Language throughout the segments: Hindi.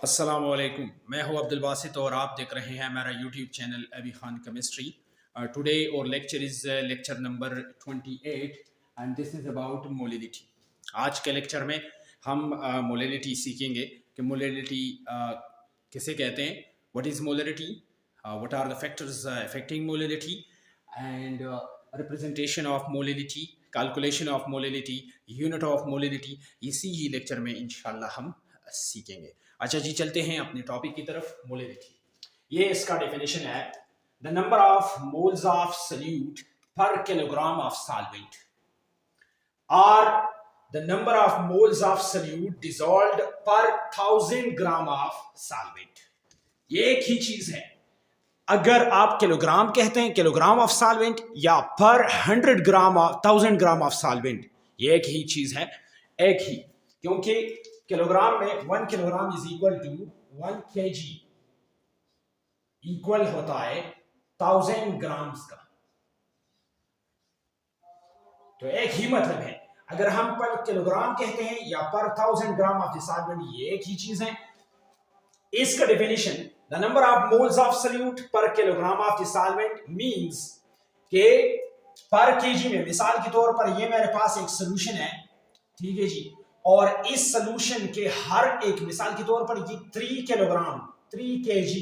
अस्सलामुअलैकुम, मैं हूं अब्दुल बासित और आप देख रहे हैं मेरा YouTube channel Abhi Khan chemistry. Today our lecture is lecture number 28 and this is about molality. आज के लेक्चर में हम मोलिडिटी सीखेंगे कि मोलिडिटी किसे कहते हैं, what is molality, what are the factors affecting molality and representation of molality, calculation of molality, unit of molality. इसी ही लेक्चर में इंशाल्लाह हम सीखेंगे। अच्छा जी, चलते हैं अपने टॉपिक की तरफ। मोलिडिटी, ये इसका डेफिनेशन है, the number of moles of solute per kilogram of solvent और the number of moles of solute dissolved पर 1000 ग्राम ऑफ सॉल्वेंट। ये एक ही चीज है, अगर आप किलोग्राम कहते हैं, किलोग्राम ऑफ सॉल्वेंट, या पर 100 gram of 1000 gram of solvent, ये एक ही चीज है, एक ही। क्योंकि किलोग्राम में 1 kilogram is equal to 1 kg, equal होता है 1000 ग्राम्स का। तो एक ही मतलब है, अगर हम पर किलोग्राम कहते हैं या पर 1000 ग्राम ऑफ द सॉल्वेंट, ये एक ही चीज है। इसका definition, the number of moles of solute per kilogram of the solvent means के पर केजी में, मिसाल के तौर पर ये मेरे पास एक सोल्यूशन है, ठीक है जी, और इस सोल्यूशन के हर एक, मिसाल के तौर पर ये 3 किलोग्राम 3 kg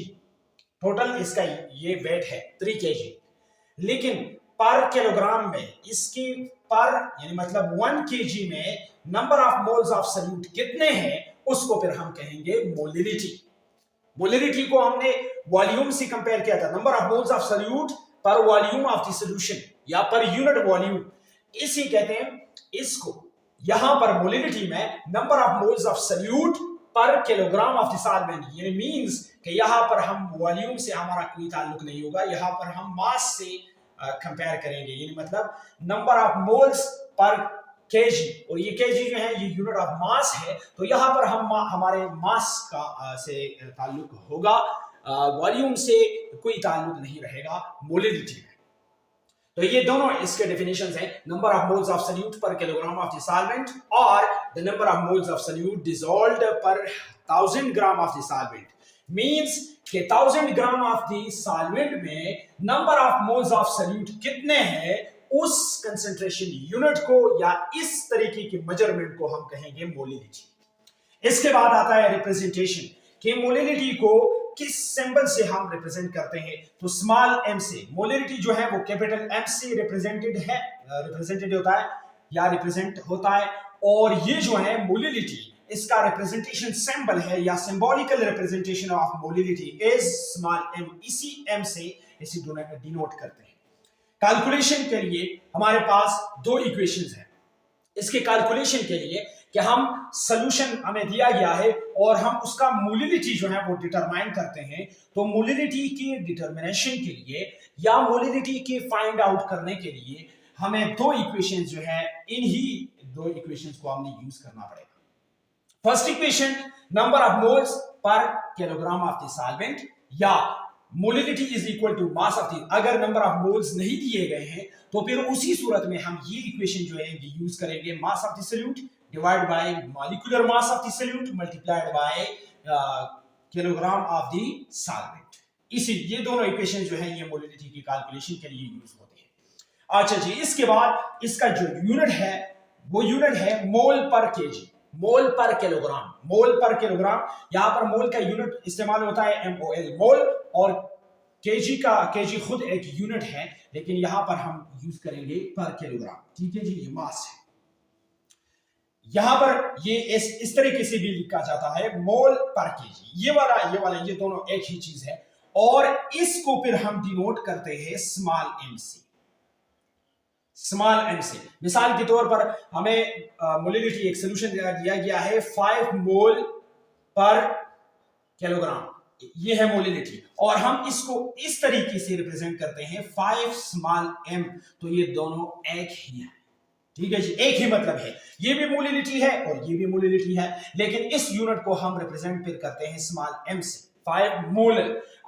टोटल इसका ये वेट है 3 kg, लेकिन पर किलोग्राम में इसकी पर यानी मतलब 1 kg में number of moles of solute कितने हैं, उसको फिर हम कहेंगे मोलिडिटी। मोलिडिटी को हमने वॉल्यूम से कंपेयर किया था, number of moles of solute पर वॉल्यूम ऑफ द सॉल्यूशन या पर यूनिट वॉल्यूम, इसी कहते हैं इसको। यहां पर मोलिडिटी में number of moles of solute per kilogram of the solvent, यानी मींस कि यहां पर हम वॉल्यूम से हमारा कोई ताल्लुक नहीं होगा, यहां पर हम मास से कंपेयर करेंगे, यानी मतलब number of moles per KG, और ये केजी जो है ये यूनिट ऑफ मास है, तो यहां पर हम हमारे मास का से ताल्लुक होगा, वॉल्यूम से कोई ताल्लुक नहीं रहेगा मोलिडिटी में। तो ये दोनों इसके डेफिनेशंस हैं, number of moles of solute per kilogram of the solvent और the number of moles of solute dissolved पर 1000 gram of the solvent. Means कि 1000 ग्राम ऑफ द सॉल्वेंट में number of moles of solute कितने हैं, उस कंसंट्रेशन यूनिट को या इस तरीके की मेजरमेंट को हम कहेंगे मोलिडिटी। इसके बाद आता है रिप्रेजेंटेशन, कि मोलिडिटी को किस सिंबल से हम रिप्रेजेंट करते हैं, तो स्मॉल m से। मोलिडिटी जो है वो कैपिटल M से रिप्रेजेंटेड होता है या रिप्रेजेंट होता है, और ये जो है मोलिडिटी, इसका रिप्रेजेंटेशन सिंबल है या symbolical representation of molality is small m, इसी m से इसे डिनोट करते हैं। कैलकुलेशन के लिए हमारे पास दो इक्वेशंस हैं। इसके कैलकुलेशन के लिए कि हम सॉल्यूशन हमें दिया गया है और हम उसका मोलिडिटी जो है वो डिटरमाइन करते हैं, तो मोलिडिटी की डिटरमिनेशन के लिए या मोलिडिटी के फाइंड आउट करने के लिए हमें दो इक्वेशंस जो है, इन्हीं दो इक्वेशंस को हमने यूज करना पड़ेगा। First equation, number of moles per kilogram of the solvent या molality is equal to mass of the, अगर नंबर ऑफ मोल्स नहीं दिए गए हैं तो फिर उसी सूरत में हम ये इक्वेशन जो है ये यूज करेंगे, मास of the solute divide by molecular mass of the solute multiplied bye kilogram of the solvent. इसी ये दोनों इक्वेशन जो है ये मोलिडिटी की कैलकुलेशन के लिए यूज होते हैं। अच्छा जी, इसके बाद इसका जो यूनिट है वो यूनिट है मोल पर केजी, मोल पर किलोग्राम, मोल पर किलोग्राम। यहां पर मोल का यूनिट इस्तेमाल होता है MOL, मोल, और केजी खुद एक यूनिट है, लेकिन यहां पर हम यूज करेंगे पर किलोग्राम, ठीक है जी, ये मास है। यहां पर ये इस तरीके से भी लिखा जाता है मोल पर केजी, ये वाला ये दोनों एक ही चीज है, और इसको फिर हम डिनोट करते हैं स्मॉल m से, स्मॉल m से। मिसाल के तौर पर हमें मोलिडिटी एक सॉल्यूशन दिया गया है 5 मोल पर किलोग्राम, ये है मोलिडिटी, और हम इसको इस तरीके से रिप्रेजेंट करते हैं 5 स्मॉल m, तो ये दोनों एक ही है, ठीक है जी, एक ही मतलब है, ये भी मोलिडिटी है और ये भी मोलिडिटी है, लेकिन इस यूनिट को हम रिप्रेजेंट फिर करते हैं स्मॉल m से, 5 मोल।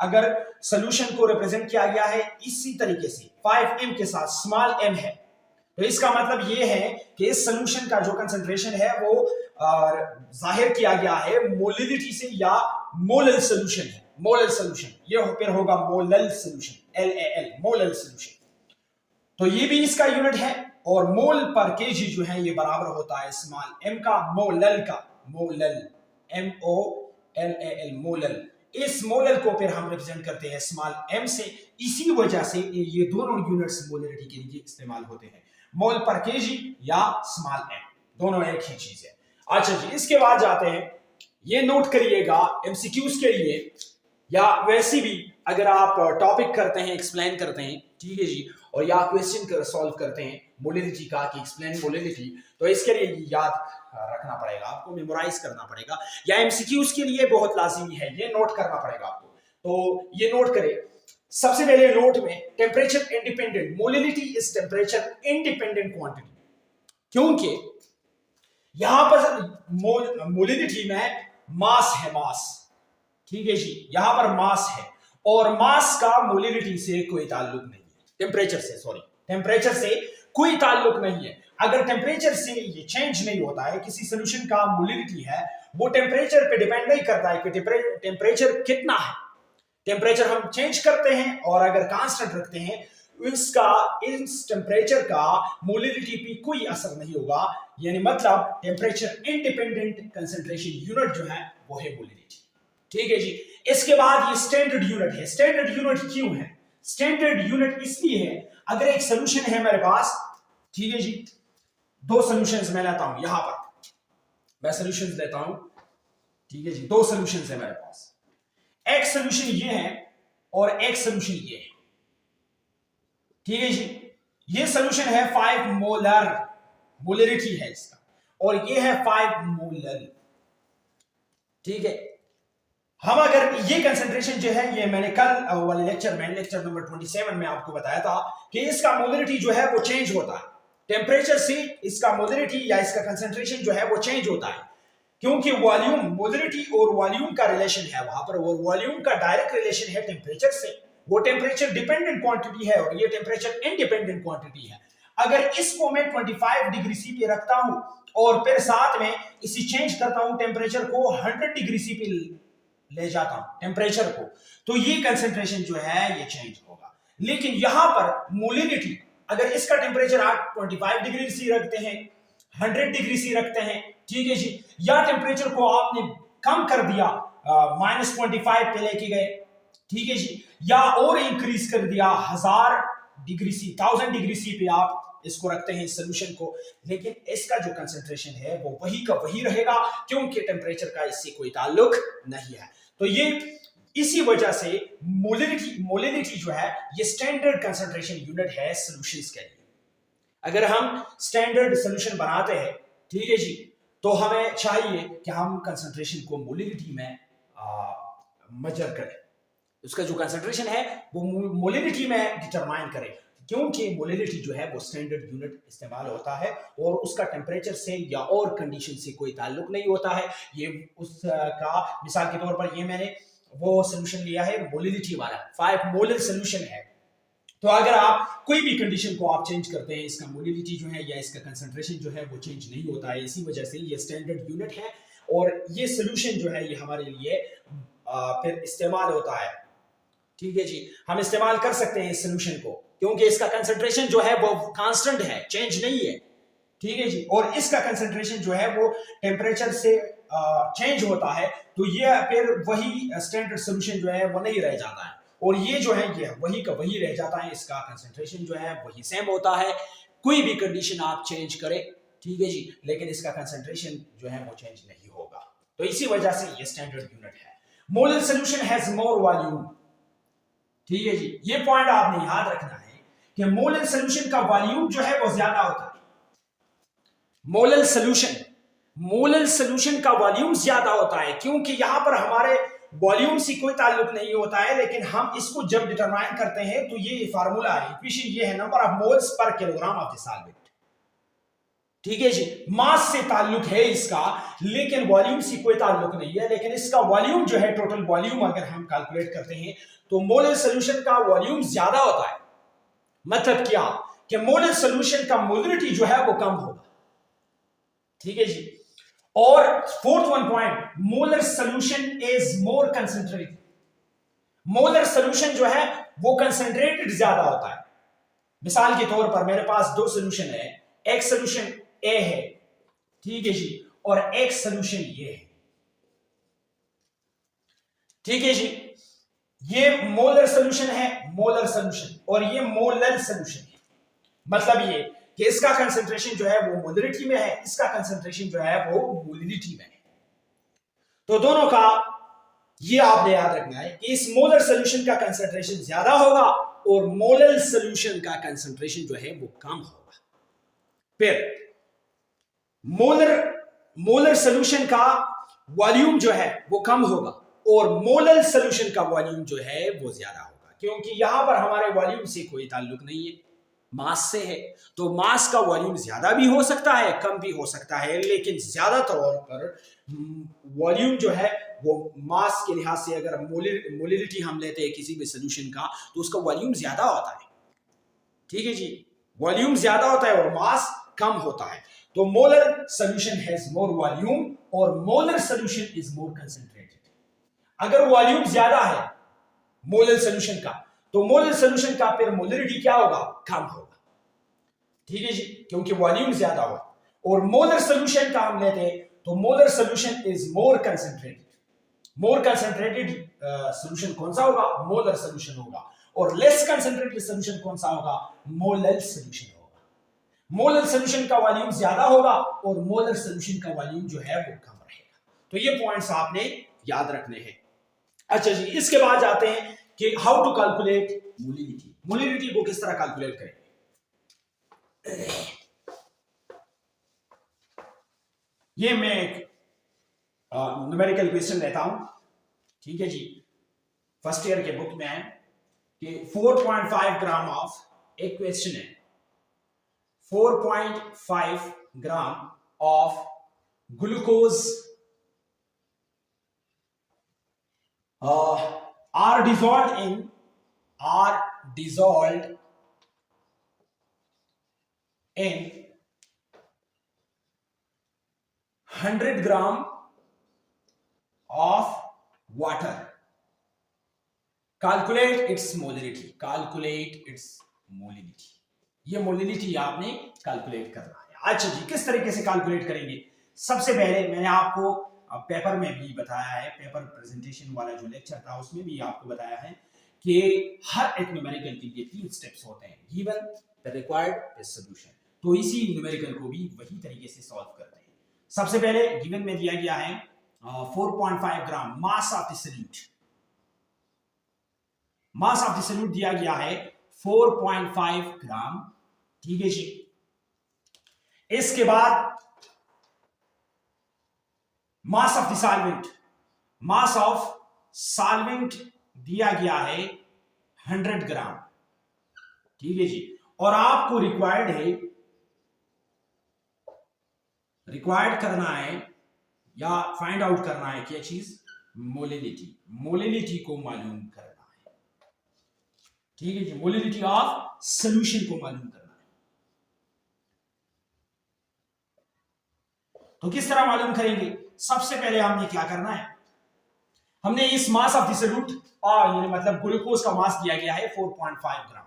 अगर सॉल्यूशन को रिप्रेजेंट किया गया है इसी तरीके से 5m के साथ, स्मॉल m है, तो इसका मतलब ये है कि इस सोल्यूशन का जो कंसंट्रेशन है वो जाहिर किया गया है मोलिडिटी से या मोलल सोल्यूशन है, मोलल सोल्यूशन, ये फिर होगा molal solution, LAL molal solution. तो ये भी इसका यूनिट है और मोल पर केजी जो है ये बराबर होता है स्मॉल m का मोलल का, मोलल MOLLAL मोलल। इस मोलल को फिर हम रिप्रेजेंट करते हैं स्मॉल m से, इसी वजह से ये दोनों यूनिट्स मोलरिटी के लिए इस्तेमाल होते हैं, मोल पर केजी या स्मॉल m, दोनों एक ही चीज है। अच्छा जी, इसके बाद जाते हैं, ये नोट करिएगा एमसीक्यूज के लिए या वैसे भी अगर आप टॉपिक करते हैं, एक्सप्लेन करते हैं, ठीक है जी, और या क्वेश्चन सॉल्व करते हैं मोलिडिटी का कि एक्सप्लेन मोलिडिटी, तो इसके लिए याद रखना पड़ेगा, आपको मेमोराइज करना पड़ेगा, या एमसीक्यूज के लिए बहुत लाजिमी है, ये नोट करना पड़ेगा आपको। तो ये नोट करें सबसे पहले नोट में, temperature independent, molality is temperature independent quantity, क्योंकि यहां पर मोलिडिटी में मास है, मास, ठीक है जी, यहां पर मास है और मास का मोलिडिटी से कोई ताल्लुक नहीं है, टेम्परेचर से, सॉरी, टेम्परेचर से कोई ताल्लुक नहीं है। अगर टेम्परेचर से ये चेंज नहीं होता है, किसी सोल्यूशन का मोलिडिटी है वो टेम्परेचर पे डिपेंड नहीं करता है कि टेम्परेचर कितना है, टेम्परेचर हम चेंज करते हैं और अगर कांस्टेंट रखते हैं इसका, इस टेम्परेचर का मोलिडिटी पे कोई असर नहीं होगा, यानी मतलब टेम्परेचर इंडिपेंडेंट कंसंट्रेशन यूनिट जो है वो है मोलिडिटी, ठीक है जी। इसके बाद ये स्टैंडर्ड यूनिट है। स्टैंडर्ड यूनिट क्यों है? स्टैंडर्ड यूनिट इसलिए है, अगर एक सोल्यूशन है मेरे पास, ठीक है जी, दो सॉल्यूशंस मैं लेता हूं, यहां पर मैं सॉल्यूशंस लेता हूं, ठीक है जी, दो सॉल्यूशंस है मेरे पास, एक सॉल्यूशन ये है और एक सॉल्यूशन ये है, ठीक है जी। ये सॉल्यूशन है 5 मोलर, मोलरिटी है इसका, और ये है 5 मोलर, ठीक है। हम अगर ये कंसंट्रेशन जो है, ये मैंने कल वाले लेक्चर में, लेक्चर नंबर 27 में आपको बताया था कि इसका मोलरिटी जो है वो चेंज होता है टेम्परेचर से, इसका मोलरिटी या इसका कंसंट्रेशन जो है वो चेंज होता है, क्योंकि वॉल्यूम, मोलरिटी और वॉल्यूम का रिलेशन है वहां पर, और वॉल्यूम का डायरेक्ट रिलेशन है टेम्परेचर से, वो टेम्परेचर डिपेंडेंट क्वांटिटी है और ये टेम्परेचर इंडिपेंडेंट क्वांटिटी है। अगर इसको मैं 25 डिग्री सी पे रखता हूं और फिर साथ में इसी चेंज करता हूं, टेम्परेचर को 100 डिग्री सी पे ले जाता हूं टेम्परेचर को, तो ये कंसंट्रेशन जो है ये चेंज होगा। लेकिन यहां पर मोलिडिटी, अगर इसका टेम्परेचर आप 25 डिग्री सी रखते हैं, 100 डिग्री सी रखते हैं, ठीक है जी, या टेम्परेचर को आपने कम कर दिया, -25 पे लेके गए, ठीक है जी, या और इंक्रीज कर दिया 1000 डिग्री सी, 1000 डिग्री सी पे आप इसको रखते हैं इस सोल्यूशन को, लेकिन इसका जो कंसंट्रेशन है वो वही का वही रहेगा, क्योंकि टेम्परेचर का इससे कोई ताल्लुक नहीं है। तो ये इसी वजह से मोलिडिटी जो है ये स्टैंडर्ड कंसंट्रेशन यूनिट है सॉल्यूशंस के लिए। अगर हम स्टैंडर्ड सॉल्यूशन बनाते हैं, ठीक है जी, तो हमें चाहिए कि हम कंसंट्रेशन को मोलिडिटी में मेजर करें, उसका जो कंसंट्रेशन है वो मोलिडिटी में डिटरमाइन करें, क्योंकि मोलिडिटी जो है वो स्टैंडर्ड यूनिट इस्तेमाल होता है और उसका टेम्परेचर से या और कंडीशन से कोई ताल्लुक नहीं होता है। ये उसका मिसाल के तौर पर ये मैंने वो सोल्यूशन लिया है मोलिडिटी वाला, 5 मोलर सोल्यूशन है, तो अगर आप कोई भी कंडीशन को आप चेंज करते हैं, इसका मोलिडिटी जो है या इसका कंसंट्रेशन जो है वो चेंज नहीं होता है, इसी वजह से ये स्टैंडर्ड यूनिट है और ये सोल्यूशन जो है ये हमारे लिए फिर इस्तेमाल होता है, ठीक है जी, हम इस्तेमाल कर सकते हैं इस सोल्यूशन को, क्योंकि इसका कंसंट्रेशन जो है वो कांस्टेंट है, चेंज नहीं है, ठीक है जी, और इसका कंसंट्रेशन जो है वो टेम्परेचर से चेंज होता है, तो ये फिर वही स्टैंडर्ड सोल्यूशन जो है वो नहीं रह जाता है, और ये जो है ये वही का वही रह जाता है, इसका कंसंट्रेशन जो है वही सेम होता है, कोई भी कंडीशन आप चेंज करें, ठीक है जी, लेकिन इसका कंसंट्रेशन जो है वो चेंज नहीं होगा, तो इसी वजह से ये स्टैंडर्ड यूनिट है। Molar solution has more volume, ठीक है जी, ये पॉइंट आपने याद रखना है कि मोलर सोल्यूशन का वॉल्यूम जो है वो ज्यादा होता है, मोलर सोल्यूशन का वॉल्यूम ज्यादा होता है, क्योंकि यहां पर हमारे वॉल्यूम से कोई ताल्लुक नहीं होता है, लेकिन हम इसको जब डिटरमाइन करते हैं तो ये फार्मूला है, इक्वेशन ये है, number of moles per kilogram of the solvent, ठीक है जी, मास से ताल्लुक है इसका, लेकिन वॉल्यूम से कोई ताल्लुक नहीं है, लेकिन इसका वॉल्यूम जो है, टोटल वॉल्यूम अगर हम कैलकुलेट करते हैं तो मोलर सोल्यूशन का वॉल्यूम ज्यादा होता है। मतलब क्या कि मोलर सोल्यूशन का मोलरिटी जो है वो कम होगा, ठीक है जी। और fourth one point, molar solution is more concentrated. Molar solution जो है वो कंसेंट्रेटेड ज्यादा होता है। मिसाल के तौर पर मेरे पास दो सोल्यूशन है, एक सोल्यूशन ए है, ठीक है जी, और एक सोल्यूशन ये है, ठीक है जी। ये मोलर सोल्यूशन है, मोलर सोल्यूशन, और ये मोलर सोल्यूशन है। मतलब ये कि इसका कंसेंट्रेशन जो है वो मोलरिटी में है, इसका कंसेंट्रेशन जो है वो मोलिनिटी में है। तो दोनों का ये आपने याद रखना है कि इस मोलर सोल्यूशन का कंसेंट्रेशन ज्यादा होगा और मोलर सोल्यूशन का कंसेंट्रेशन जो है वो कम होगा। फिर मोलर सोल्यूशन का वॉल्यूम जो है वो कम होगा और मोलर सोल्यूशन का वॉल्यूम जो है वो ज्यादा होगा, क्योंकि यहां पर हमारे वॉल्यूम से कोई ताल्लुक नहीं है, मास से है। तो मास का वॉल्यूम ज्यादा भी हो सकता है, कम भी हो सकता है, लेकिन ज्यादा तौर पर वॉल्यूम जो है वो मास के लिहाज से, अगर मोलिलिटी हम लेते हैं किसी भी सोल्यूशन का, तो उसका वॉल्यूम ज्यादा होता है, ठीक है जी। वॉल्यूम ज्यादा होता है और मास कम होता है। तो molar solution has more volume और molar solution is more concentrated. अगर वॉल्यूम ज्यादा है मोलर सोल्यूशन का, तो मोलर सोल्यूशन का फिर मोलरिटी क्या होगा, कम होगा, ठीक है जी, क्योंकि वॉल्यूम ज्यादा होगा। और मोलर सोल्यूशन का हम लेते हैं तो molar solution is more concentrated. More concentrated solution कौन सा होगा, मोलर सोल्यूशन होगा। और लेस कंसेंट्रेटेड सोल्यूशन कौन सा होगा, मोलर सोल्यूशन होगा। मोलर सोल्यूशन का वॉल्यूम ज्यादा होगा और मोलर सोल्यूशन का वॉल्यूम जो है वो कम रहेगा। तो ये पॉइंट्स आपने याद रखने हैं। अच्छा जी, इसके बाद जाते हैं कि how to calculate molality. Molality को किस तरह कैलकुलेट करेंगे। ये मैं एक न्यूमेरिकल क्वेश्चन लेता हूं, ठीक है जी। फर्स्ट ईयर के बुक में है कि 4.5 ग्राम ऑफ, एक क्वेश्चन है, 4.5 gram of glucose are dissolved in 100 gram of water. Calculate its molarity. ये मोलिलिटी आपने कैलकुलेट करना है। अच्छा जी, किस तरीके से कैलकुलेट करेंगे। सबसे पहले मैंने आपको पेपर में भी बताया है, पेपर प्रेजेंटेशन वाला जो लेक्चर था उसमें भी आपको बताया है कि हर एक न्यूमेरिकल के लिए 3 स्टेप्स होते हैं, given, the required, the solution. तो इसी न्यूमेरिकल को भी वही तरीके से सॉल्व करते हैं। सबसे पहले गिवन में दिया गया है 4.5 gram mass of the solute. Mass of the solute दिया गया है 4.5 ग्राम, ठीक है जी। इसके बाद मास of the solvent, mass of solvent दिया गया है 100 ग्राम, ठीक है जी। और आपको रिक्वायर्ड करना है या फाइंड आउट करना है क्या चीज, मोलिलिटी को मालूम करना है, ठीक है जी। मोलिलिटी ऑफ सॉल्यूशन को मालूम करना है। तो किस तरह मालूम करेंगे। सबसे पहले हमने क्या करना है, हमने इस मास ऑफ द सॉल्यूट यानी मतलब ग्लूकोज का मास दिया गया है 4.5 ग्राम,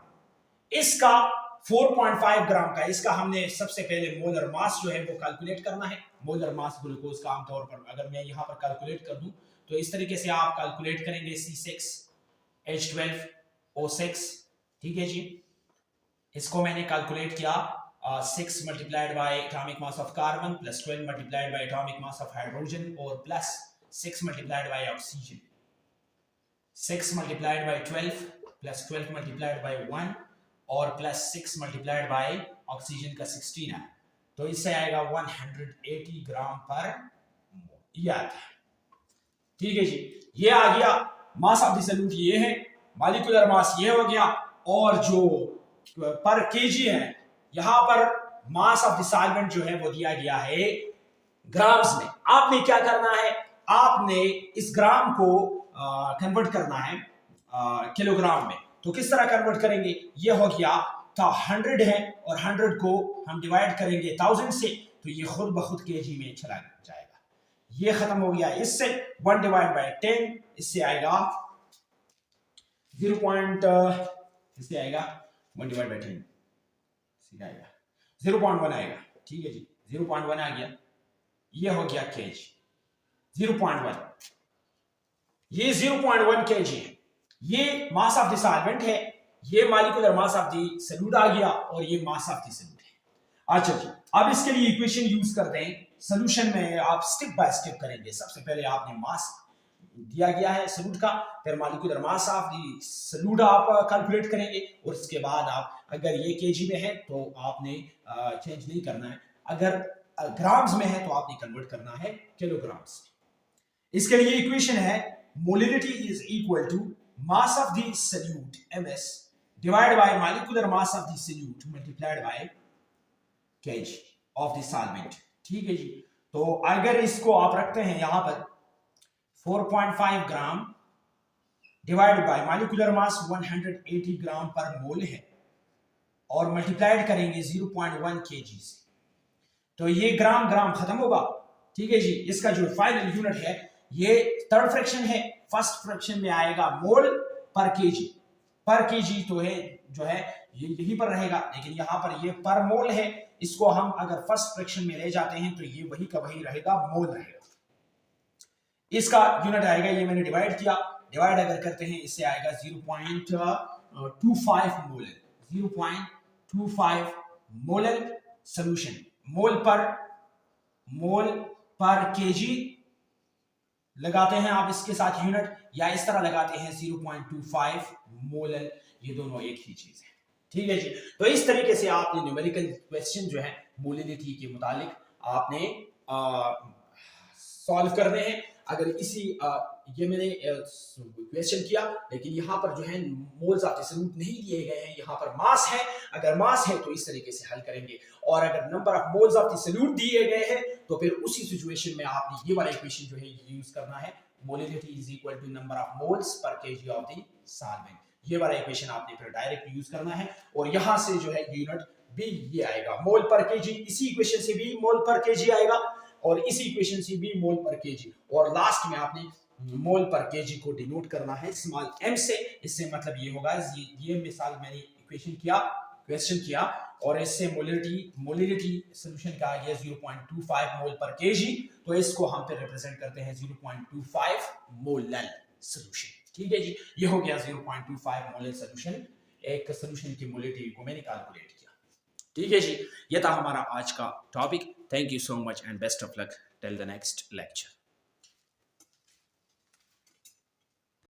इसका 4.5 ग्राम का इसका हमने सबसे पहले मोलर मास जो है वो कैलकुलेट करना है। मोलर मास ग्लूकोज का आमतौर पर अगर मैं यहां पर कैलकुलेट कर दूं तो इस तरीके से आप कैलकुलेट करेंगे C6H12O6, ठीक है जी। इसको मैंने कैलकुलेट किया 6 multiplied by atomic mass of carbon plus 12 multiplied by atomic mass of hydrogen और plus 6 multiplied by oxygen, 6 multiplied by 12 plus 12 multiplied by 1 और प्लस 6 मल्टीप्लाइड बाय ऑक्सीजन का 16 है, तो इससे आएगा 180 ग्राम पर मोल, ये आता है, ठीक है जी। ये आ गया मास ऑफ द सॉल्यूट, ये है मॉलिक्यूलर मास, ये हो गया। और जो पर केजी है, यहां पर मास ऑफ द सॉल्वेंट जो है वो दिया गया है ग्राम्स में। आपने क्या करना है, आपने इस ग्राम को कन्वर्ट करना है किलोग्राम में। तो किस तरह कन्वर्ट करेंगे, ये हो गया 100 है और 100 को हम डिवाइड करेंगे 1000 से तो ये खुद ब खुद केजी में चला जाएगा। ये खत्म हो गया इससे। 1 डिवाइड बाय 10 इससे आएगा 0. इससे आएगा 1 डिवाइड बाय 10 इससे आएगा 0.1 आएगा। ठीक है जी, 0.1 आ गया। ये हो गया केजी 0.1। ये 0.1 केजी है। ये मास ऑफ द सॉल्वेंट है, ये molecular mass of the solute आ गया और ये मास ऑफ द सॉल्यूट है। अच्छा जी, अब इसके लिए इक्वेशन यूज करते हैं। सॉल्यूशन में आप स्टेप बाय स्टेप करेंगे। सबसे पहले आपने मास दिया गया है सॉल्यूट का, फिर molecular mass of the solute आप कैलकुलेट करेंगे और उसके बाद आप अगर ये केजी में है तो आपने चेंज नहीं करना है, अगर ग्राम्स में है तो आपने कन्वर्ट करना है किलोग्राम्स। इसके लिए इक्वेशन है molality is equal to mass of the solute ms divide by molecular mass of the solute multiplied by KG of the solvent. ठीक है जी, तो अगर इसको आप रखते हैं यहां पर 4.5 ग्राम डिवाइड बाय मॉलिक्यूलर मास 180 ग्राम पर मोल है और मल्टीप्लाइड करेंगे 0.1 केजी से, तो ये ग्राम ग्राम खत्म होगा। ठीक है जी, इसका जो फाइनल यूनिट है ये थर्ड फ्रैक्शन है। फर्स्ट फ्रैक्शन में आएगा मोल पर केजी। पर केजी तो है जो है ये यहीं पर रहेगा, लेकिन यहां पर ये पर मोल है। इसको हम अगर फर्स्ट फ्रैक्शन में ले जाते हैं तो ये वही का वही रहेगा, मोल रहेगा। इसका यूनिट आएगा, ये मैंने डिवाइड किया, डिवाइड अगर करते हैं इससे आएगा 0.25 मोल। 0.25 मोलल सॉल्यूशन। मोल पर केजी लगाते हैं आप इसके साथ यूनिट, या इस तरह लगाते हैं 0.25 मोलल, ये दोनों एक ही चीज है। ठीक है जी, तो इस तरीके से आपने न्यूमेरिकल क्वेश्चन जो है मोलिलिटी के मुतालिक आपने सॉल्व करने हैं। अगर इसी ये मैंने क्वेश्चन किया, लेकिन यहाँ पर जो है मोल्स ऑफ द सॉल्यूट नहीं दिए गए हैं, यहाँ पर मास है। अगर मास है तो इस तरीके से हल करेंगे, और अगर number of moles of the solute दिए गए हैं तो फिर उसी सिचुएशन में आपने ये वाला इक्वेशन जो है यूज करना है, molality is equal to number of moles per KG of the solvent. ये वाला इक्वेशन आपने फिर डायरेक्ट यूज करना है, और यहाँ से जो है यूनिट भी ये आएगा मोल पर केजी। इसी इक्वेशन से भी मोल पर केजी आएगा और इसी इक्वेशन से भी मोल पर केजी, और लास्ट में आपने मोल पर केजी को डिनोट करना है स्मॉल m से। इससे मतलब ये होगा, ये मिसाल मैंने इक्वेशन किया, क्वेश्चन किया, और इससे मोलिलिटी सॉल्यूशन का आ गया 0.25 मोल पर केजी, तो इसको हम फिर रिप्रेजेंट करते हैं 0.25 मोलल सॉल्यूशन। ठीक है जी, ये हो गया 0.25 मोलल सॉल्यूशन। एक सॉल्यूशन की मोलिलिटी को मैंने कैलकुलेट किया। ठीक है जी, ये था हमारा आज का topic. Thank you so much and best of luck till the next lecture.